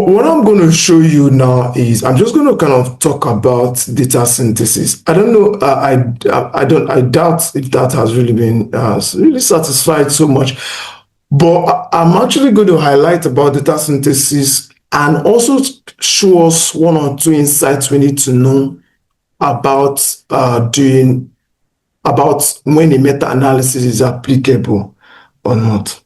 What I'm going to show you now is I'm just going to kind of talk about data synthesis. I don't know. I doubt if that has really been really satisfied so much. But I'm actually going to highlight about data synthesis and also show us one or two insights we need to know about doing about when a meta-analysis is applicable or not.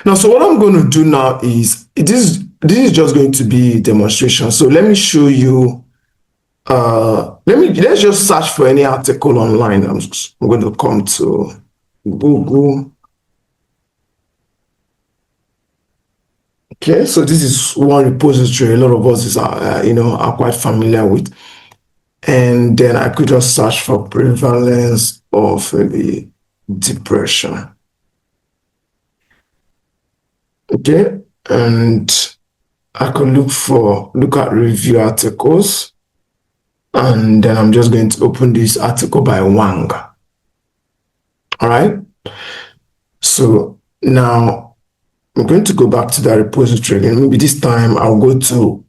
Now, so what I'm going to do now is this is just going to be a demonstration. So let me show you. Let's just search for any article online. I'm going to come to Google. Okay, so this is one repository a lot of us are quite familiar with, and then I could just search for prevalence of maybe depression. Okay, and I could look at review articles, and then I'm just going to open this article by Wang. All right, so now I'm going to go back to the repository again. Maybe this time I'll go to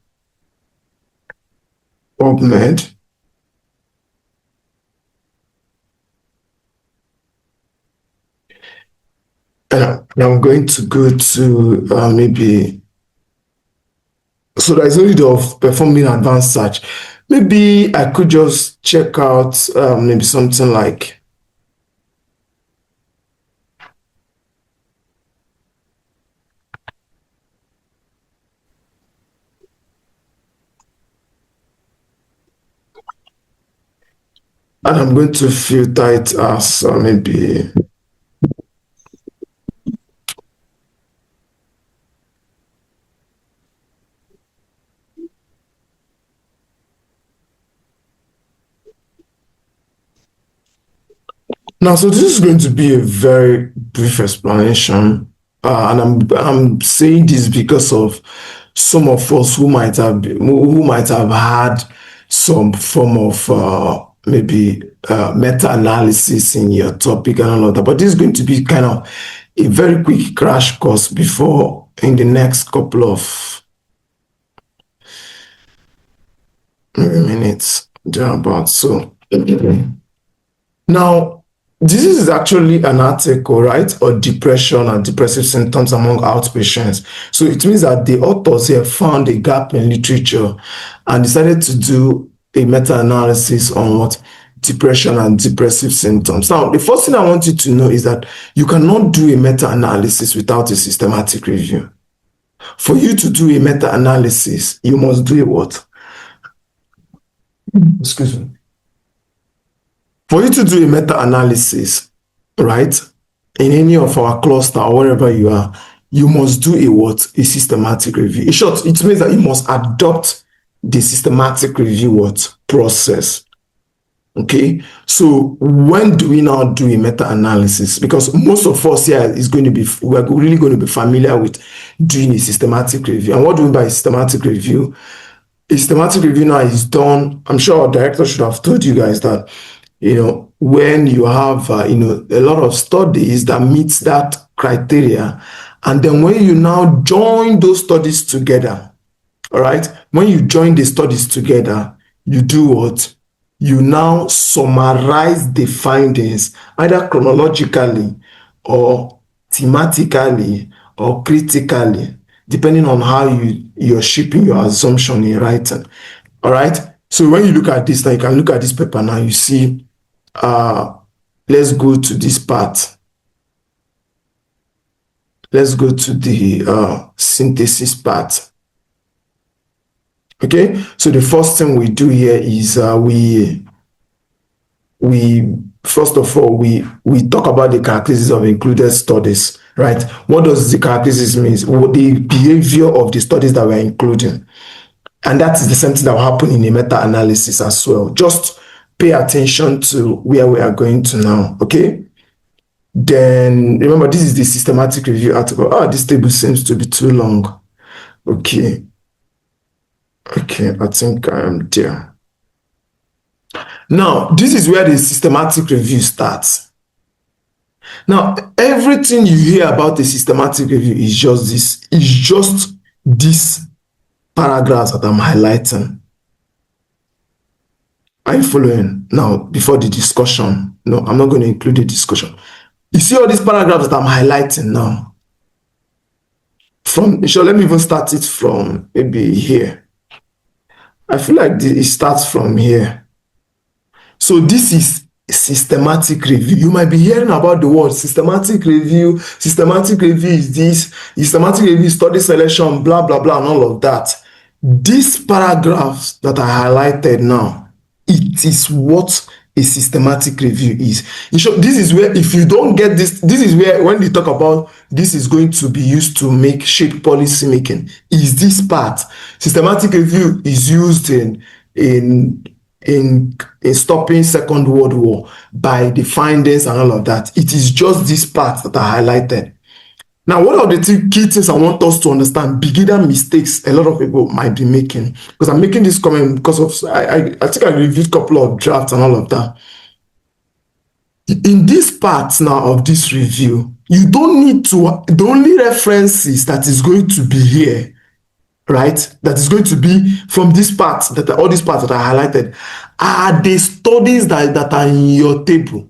PubMed. And I'm going to go to maybe, so there's no need of performing advanced search. Maybe I could just check out maybe something like and I'm going to filter it as maybe now. So this is going to be a very brief explanation, and I'm saying this because of some of us who might have had some form of maybe meta-analysis in your topic and all of that. But this is going to be kind of a very quick crash course before in the next couple of minutes thereabout. So now this is actually an article, right, on depression and depressive symptoms among outpatients. So it means that the authors here found a gap in literature and decided to do a meta-analysis on what depression and depressive symptoms. Now, the first thing I want you to know is that you cannot do a meta-analysis without a systematic review. For you to do a meta-analysis, you must do a what? Excuse me. For you to do a meta-analysis, right, in any of our cluster or wherever you are, you must do a what? A systematic review. In short, it means that you must adopt the systematic review what? Process. Okay, so when do we now do a meta-analysis? Because most of us here we're really going to be familiar with doing a systematic review. And what do we mean by systematic review? A systematic review now is done. I'm sure our director should have told you guys that, when you have, a lot of studies that meets that criteria, and then when you now join those studies together, all right, when you join the studies together, you do what? You now summarize the findings either chronologically or thematically or critically, depending on how you're shaping your assumption in writing. All right. So when you look at this, now you can look at this paper now, you see, let's go to this part. Let's go to the synthesis part. Okay, so the first thing we do here is we first of all we talk about the characteristics of included studies, right? What does the characteristics mean? What the behavior of the studies that we're including, and that is the same thing that will happen in a meta-analysis as well. Just pay attention to where we are going to now. Okay, then remember this is the systematic review article. This table seems to be too long. Okay, I think I am there. Now, this is where the systematic review starts. Now, everything you hear about a systematic review is just these paragraphs that I'm highlighting. Are you following? Now, before the discussion, no, I'm not going to include the discussion. You see all these paragraphs that I'm highlighting now. Let me even start it from maybe here. I feel like it starts from here. So this is systematic review. You might be hearing about the word systematic review. Systematic review is this. Systematic review, study selection, blah, blah, blah, and all of that. These paragraphs that I highlighted now, it is what a systematic review is. This is where, if you don't get this is where, when they talk about this is going to be used to shape policy making, is this part. Systematic review is used in stopping Second World War by the findings and all of that. It is just this part that I highlighted. Now, what are the key things I want us to understand? Beginner mistakes a lot of people might be making. Because I'm making this comment because of, I think I reviewed a couple of drafts and all of that. In this part now of this review, you don't need to, the only references that is going to be here, right, that is going to be from this part, all these parts that I highlighted, are the studies that are in your table,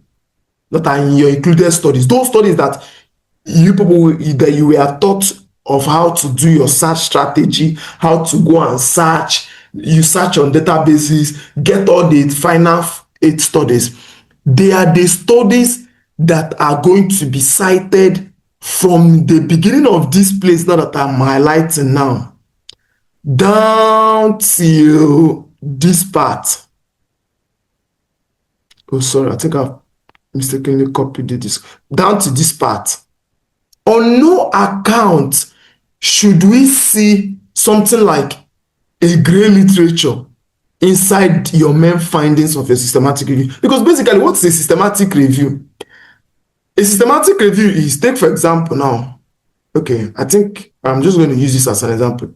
that are in your included studies. Those studies that you were taught of how to do your search strategy, how to go and search. You search on databases, get all the final 8 studies. They are the studies that are going to be cited from the beginning of this place now that I'm highlighting now, down till this part. Oh, sorry, I think I've mistakenly copied this. Down to this part. On no account should we see something like a gray literature inside your main findings of a systematic review. Because basically, what's a systematic review? A systematic review is, take for example now, okay, I think I'm just going to use this as an example.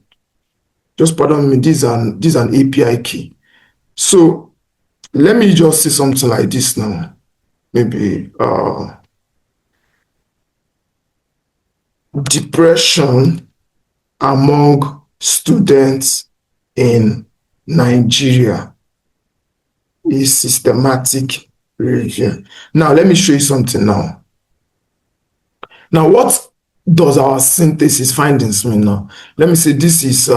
Just pardon me, this is an API key. So let me just say something like this now. Maybe depression among students in Nigeria is systematic review. Now, let me show you something now. Now, what does our synthesis findings mean now? Let me say this is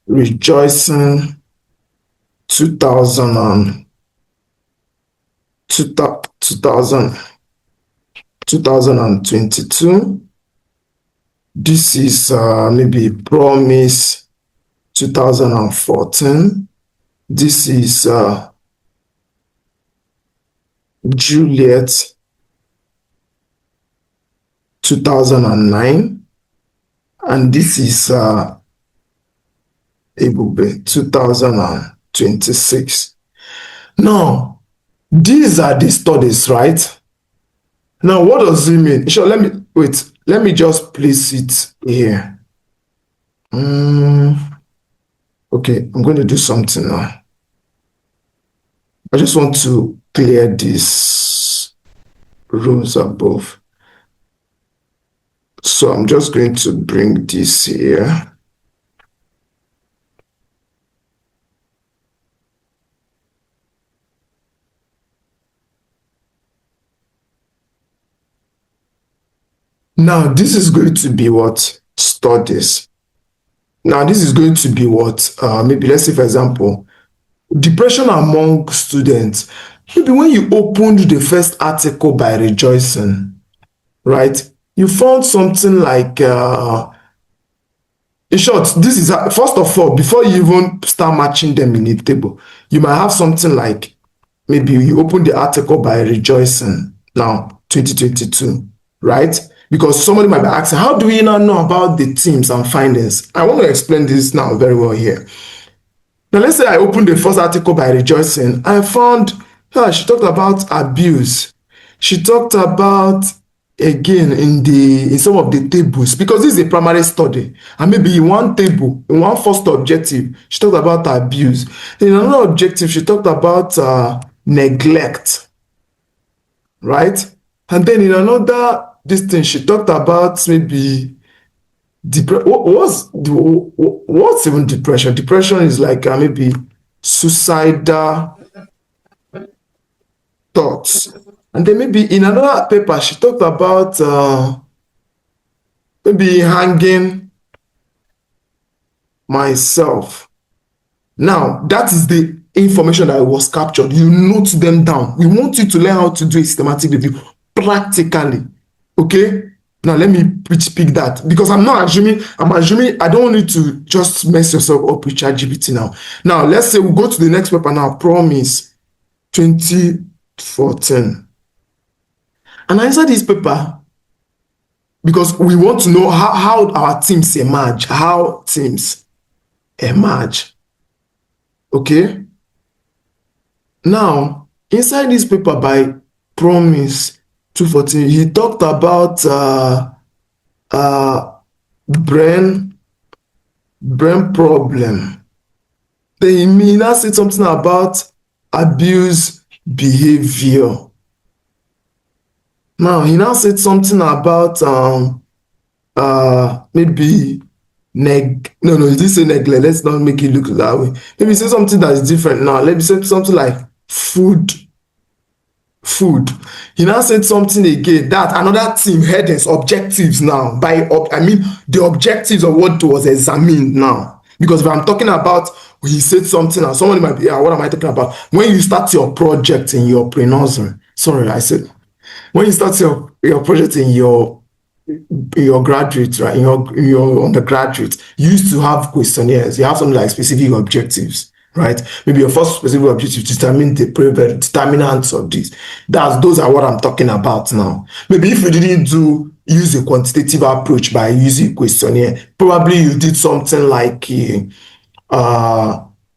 Rejoicing 2022. This is maybe Promise 2014. This is Juliet 2009. And this is Ebube 2026. Now, these are the studies, right? Now, what does it mean? Sure, let me just place it here. Okay, I'm going to do something now. I just want to clear these rows above. So I'm just going to bring this here. Now, this is going to be what? Studies. Now, this is going to be what? Maybe let's say, for example, depression among students. Maybe when you opened the first article by Rejoicing, right? You found something like, in short, this is, first of all, before you even start matching them in a table, you might have something like, maybe you open the article by Rejoicing, now, 2022, right? Because somebody might be asking, how do we now know about the themes and findings? I want to explain this now very well here. Now, let's say I opened the first article by Rejoicing. I found, she talked about abuse. She talked about, again, in some of the tables, because this is a primary study. And maybe in one table, in one first objective, she talked about abuse. In another objective, she talked about neglect, right? And then in another this thing, she talked about maybe what's even depression? Depression is like maybe suicidal thoughts. And then maybe in another paper, she talked about maybe hanging myself. Now, that is the information that was captured. You note them down. We want you to learn how to do a systematic review practically. Okay? Now, let me pick that because I'm assuming I don't want you to just mess yourself up with ChatGPT now. Now, let's say we go to the next paper now, Promise 2014. And I answer this paper because we want to know how our teams emerge, Okay? Now, inside this paper by Promise 2014, he talked about brain problem. Then he now said something about abuse behavior. Now, he now said something about maybe he didn't say neglect. Let's not make it look that way. Maybe say something that is different now. Let me say something like food. He now said something again that another team headings objectives now. The objectives of what was examined now. Because if I'm talking about, he said something and somebody might be, what am I talking about? When you start your project in your pre-nursery, when you start your project in your graduate, right, in your undergraduate, you used to have questionnaires. You have something like specific objectives, right? Maybe your first specific objective to determine the determinants of this. Those are what I'm talking about now. Maybe if you didn't use a quantitative approach by using questionnaire, probably you did something like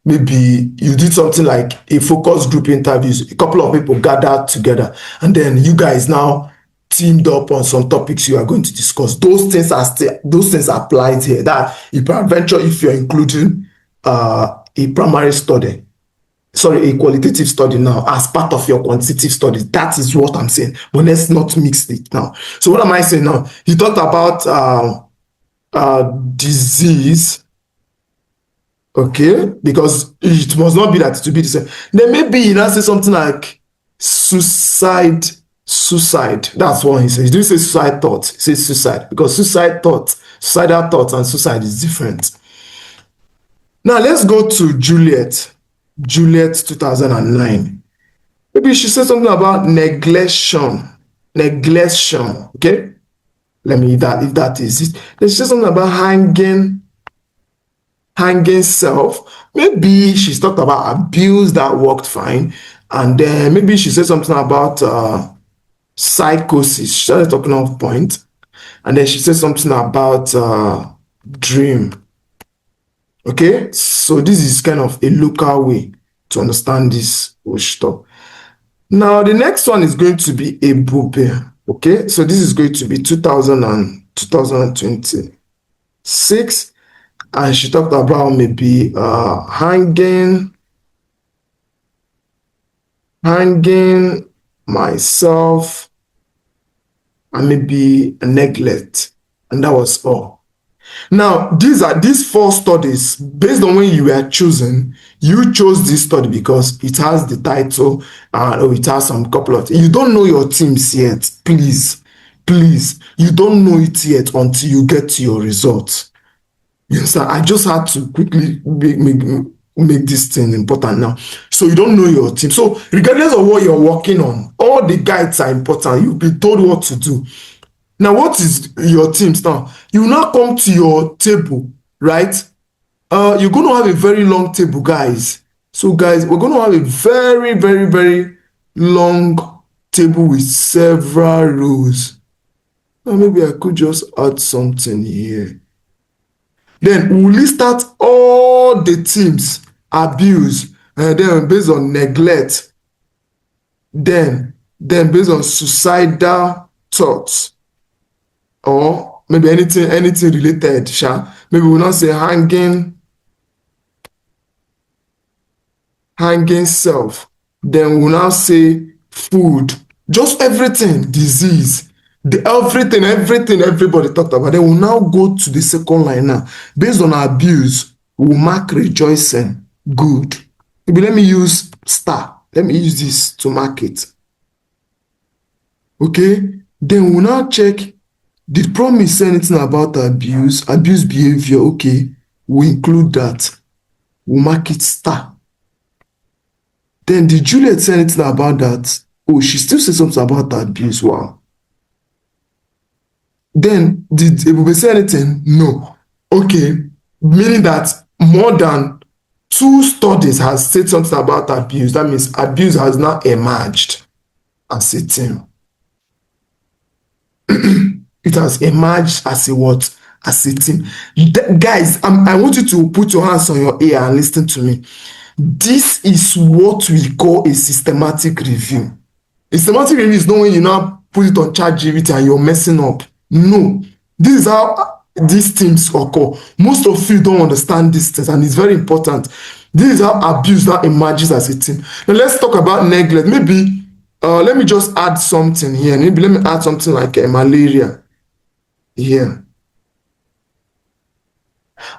maybe you did something like a focus group interviews. A couple of people gathered together, and then you guys now teamed up on some topics you are going to discuss. Those things applied here. That if you're including a primary study, a qualitative study now as part of your quantitative study, that is what I'm saying. But let's not mix it now. So what am I saying now? He talked about disease. Okay, because it must not be that it will be the same. Then maybe he now say something like suicide. That's what he says. He didn't say suicide thoughts. He says suicide because suicidal thoughts and suicide is different. Now let's go to Juliet 2009. Maybe she said something about neglection. Okay, let me if that is it. Then she said something about hanging self. Maybe she's talked about abuse that worked fine, and then maybe she said something about psychosis. She started talking off point, and then she said something about dream. Okay, so this is kind of a local way to understand this stuff. Now the next one is going to be Ebube. Okay, so this is going to be 2026, and she talked about maybe hanging myself, and maybe neglect, and that was all. Now these 4 studies based on when you were chosen. You chose this study because it has the title or it has some couple of things. You don't know your teams yet. Please, you don't know it yet until you get to your results. Yes, sir. I just had to quickly make this thing important now. So you don't know your team. So regardless of what you're working on, all the guides are important. You'll be told what to do. Now, what is your teams now? You now come to your table, right? You're going to have a very long table, guys. So, guys, we're going to have a very, very, very long table with several rows. Now, maybe I could just add something here. Then we'll list out all the teams, abuse, and then based on neglect, then based on suicidal thoughts, or maybe anything related. Maybe we'll not say hanging self. Then we'll now say food. Just everything, disease, everything everybody talked about. Then we'll now go to the second line now. Based on abuse, we'll mark rejoicing good. Maybe let me use star. Let me use this to mark it. Okay? Then we'll now check, did promise say anything about abuse behavior? Okay, we'll include that. We'll mark it star. Then did Juliet say anything about that? Oh, she still said something about abuse. Wow. Then did Ebube say anything? No. Okay, meaning that more than 2 studies has said something about abuse. That means abuse has now emerged as a thing. It has emerged as a what? As a thing. Guys, I want you to put your hands on your ear and listen to me. This is what we call a systematic review. A systematic review is not when you now put it on ChatGPT and you're messing up. No. This is how these things occur. Most of you don't understand these things, and it's very important. This is how abuse now emerges as a thing. Now let's talk about neglect. Maybe let me just add something here. Maybe let me add something like malaria here.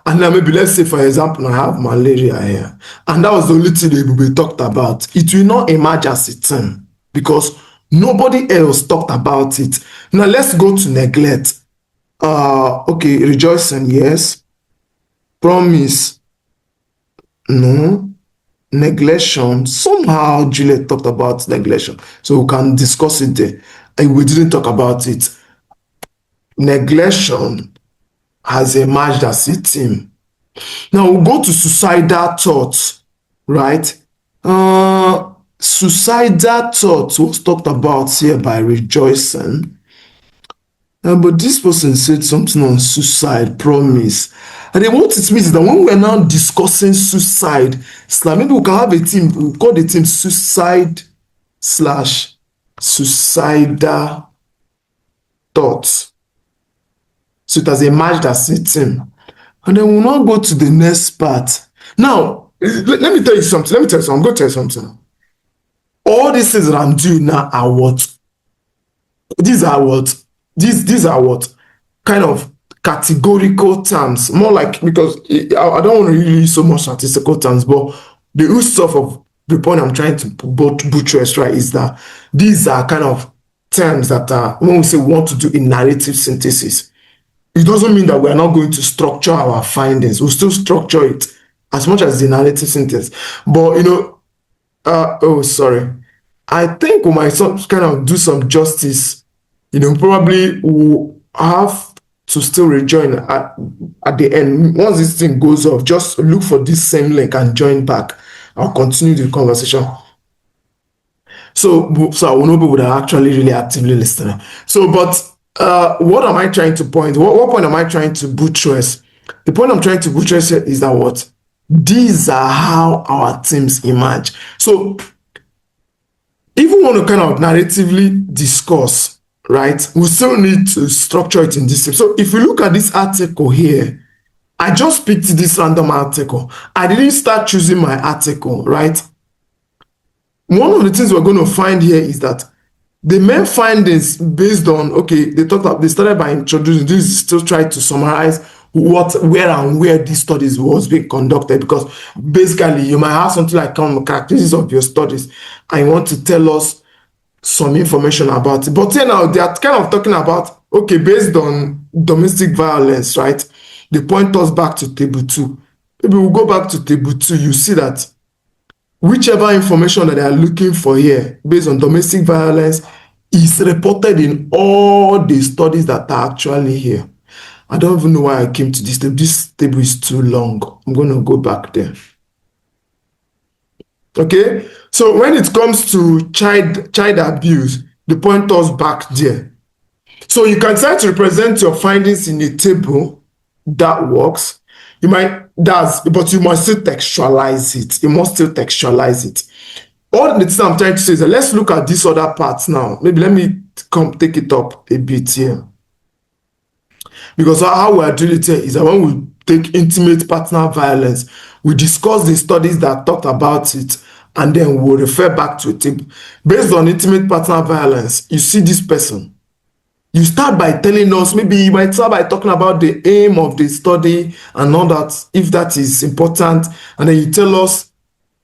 And now maybe let's say, for example, I have malaria here. And that was the only thing that we talked about. It will not emerge as a thing because nobody else talked about it. Now let's go to neglect. Okay, rejoicing, yes. Promise, no. Neglection, somehow Juliet talked about neglection. So we can discuss it there. And we didn't talk about it. Neglection has emerged as a theme. Now we'll go to suicidal thoughts, right? Suicidal thoughts was talked about here by rejoicing. But this person said something on suicide, promise. And then what it means is that when we're now discussing suicide, maybe we can have a team, we'll call the team suicide/suicidal thoughts. So it has emerged as a team. And then we'll now go to the next part. Now, let me tell you something. I'm going to tell you something. All these things that I'm doing now are what? These are what? These are what? Kind of categorical terms. More like, because I don't want to really use so much statistical terms, but the root stuff of the point I'm trying to buttress, right, is that these are kind of terms that are, when we say we want to do a narrative synthesis, it doesn't mean that we are not going to structure our findings. We'll still structure it as much as the narrative synthesis. But, I think we might kind of do some justice. Probably we'll have to still rejoin at the end. Once this thing goes off, just look for this same link and join back. I'll continue the conversation. So I will know people that are actually really actively listening. What am I trying to point? What point am I trying to buttress? The point I'm trying to buttress here is that what? These are how our teams emerge. So if we want to kind of narratively discuss, right, we still need to structure it in this way. So if we look at this article here, I just picked this random article. I didn't start choosing my article, right? One of the things we're going to find here is that the main findings based on, they started by introducing, this is still trying to summarize where these studies was being conducted, because basically you might have something like characteristics of your studies and you want to tell us some information about it. But here now they are kind of talking about, based on domestic violence, right? They point us back to table 2. Maybe we'll go back to table 2, you see that whichever information that they are looking for here based on domestic violence is reported in all the studies that are actually here. I don't even know why I came to this table. This table is too long. I'm going to go back there. Okay, so when it comes to child abuse, they point us back there. So you can try to represent your findings in a table. That works. But you must still textualize it. You must still textualize it. All the things I'm trying to say is that let's look at this other part now. Maybe let me take it up a bit here. Because how we are doing it here is that when we take intimate partner violence, we discuss the studies that talked about it, and then we'll refer back to a table. Based on intimate partner violence, you see this person. You start by telling us, maybe you might start by talking about the aim of the study and all that, if that is important, and then you tell us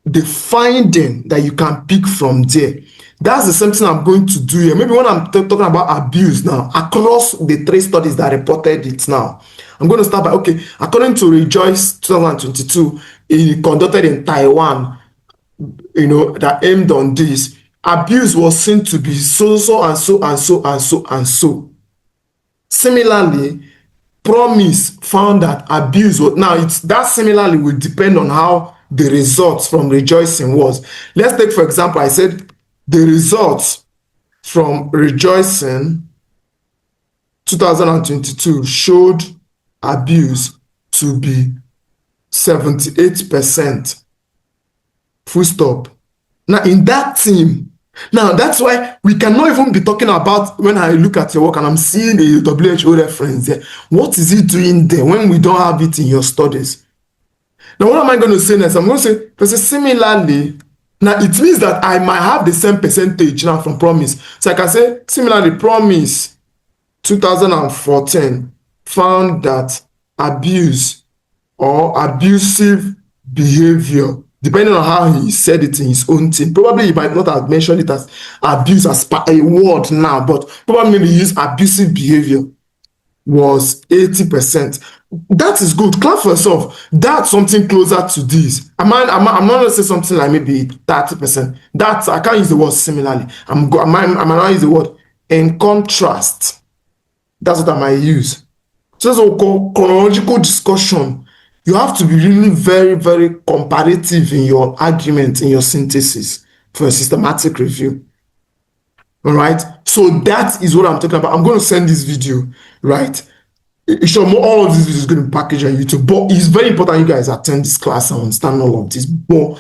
the finding that you can pick from there. That's the same thing I'm going to do here. Maybe when I'm talking about abuse now, across the 3 studies that reported it now, I'm going to start by, okay, according to Rejoice 2022, conducted in Taiwan, that aimed on this, abuse was seen to be so and so and so and so and so. Similarly, Promise found that abuse was, now that similarly will depend on how the results from Rejoicing was. Let's take, for example, I said the results from Rejoicing 2022 showed abuse to be 78%. Full stop. Now, in that team, now that's why we cannot even be talking about, when I look at your work and I'm seeing the WHO reference there, what is it doing there when we don't have it in your studies? Now, what am I going to say next? I'm going to say, similarly, now it means that I might have the same percentage now from Promise. So I can say, similarly, Promise 2014 found that abuse or abusive behavior, depending on how he said it in his own team, probably he might not have mentioned it as abuse as a word now, but probably he used abusive behavior, was 80%. That is good. Clap for yourself. That's something closer to this. I'm not going to say something like maybe 30%. That's, I can't use the word similarly. I'm not use the word in contrast. That's what I might use. So that's a chronological discussion. You have to be really very, very comparative in your argument, in your synthesis for a systematic review. All right. So that is what I'm talking about. I'm going to send this video, right? Sure, all of this video is going to be packaged on YouTube, but it's very important you guys attend this class and understand all of this. But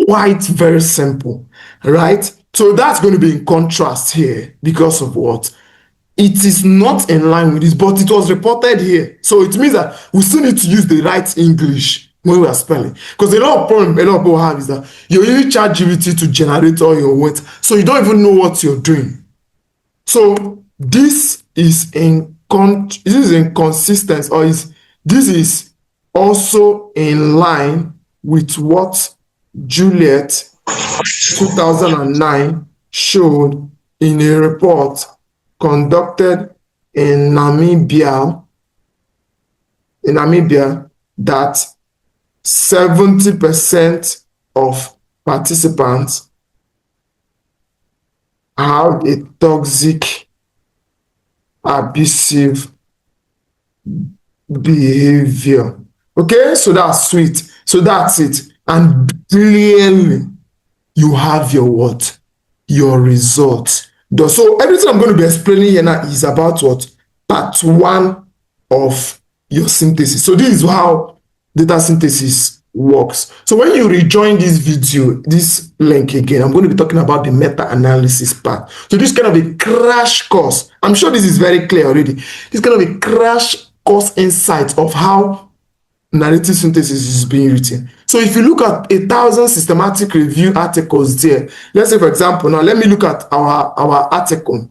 quite very simple, right? So that's going to be in contrast here because of what? It is not in line with this, but it was reported here. So it means that we still need to use the right English when we are spelling. Because a lot of people have is that you use ChatGPT to generate all your words, so you don't even know what you're doing. So this is inconsistent, or this is also in line with what Juliet 2009 showed in a report conducted in Namibia, that 70% of participants have a toxic, abusive behavior. Okay, so that's sweet. So that's it. And clearly, you have your what? Your results. So everything I'm going to be explaining here now is about what? Part 1 of your synthesis. So this is how data synthesis works. So when you rejoin this video, this link again, I'm going to be talking about the meta-analysis part. So this is kind of a crash course. I'm sure this is very clear already. This is kind of a crash course insight of how narrative synthesis is being written. So if you look at 1,000 systematic review articles there, let's say for example, now let me look at our article.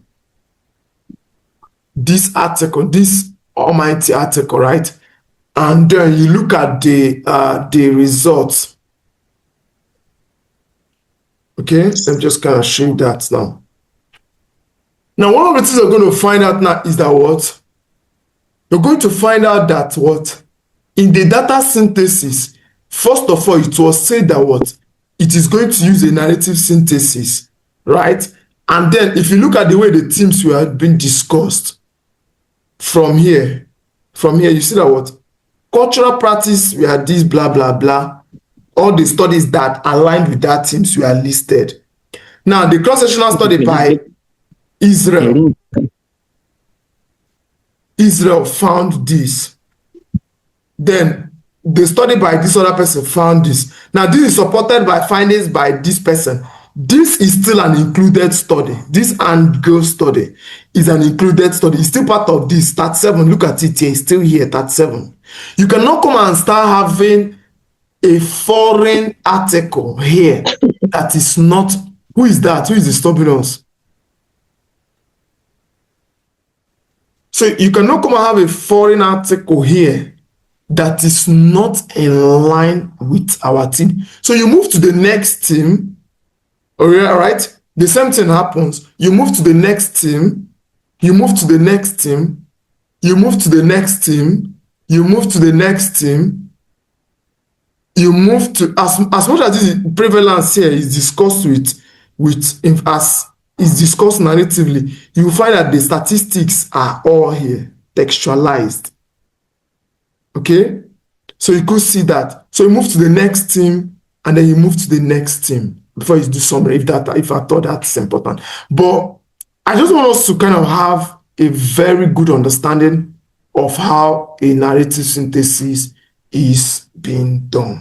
This article, this almighty article, right? And then you look at the results. Okay, I'm just kind of showing that now. Now, one of the things you're going to find out now is that what? You're going to find out that what? In the data synthesis, first of all, it was said that what? It is going to use a narrative synthesis, right? And then if you look at the way the themes were being discussed from here, you see that what? Cultural practice, we had this, blah, blah, blah. All the studies that aligned with that themes were listed. Now, the cross-sectional study by Israel found this. Then the study by this other person found this. Now, this is supported by findings by this person. This is still an included study. This and girl study is an included study. It's still part of this. That 7. Look at it here. It's still here. That 7. You cannot come and start having a foreign article here that is not, who is that? Who is disturbing us? So you cannot come and have a foreign article here that is not in line with our team. So you move to the next team, all right? The same thing happens. You move to the next team, you move to the next team, you move to the next team, you move to the next team, you move to, as much as this prevalence here is discussed as is discussed narratively, you will find that the statistics are all here, textualized. Okay? So you could see that. So you move to the next team, and then you move to the next team before you do summary, if I thought that's important. But I just want us to kind of have a very good understanding of how a narrative synthesis is being done.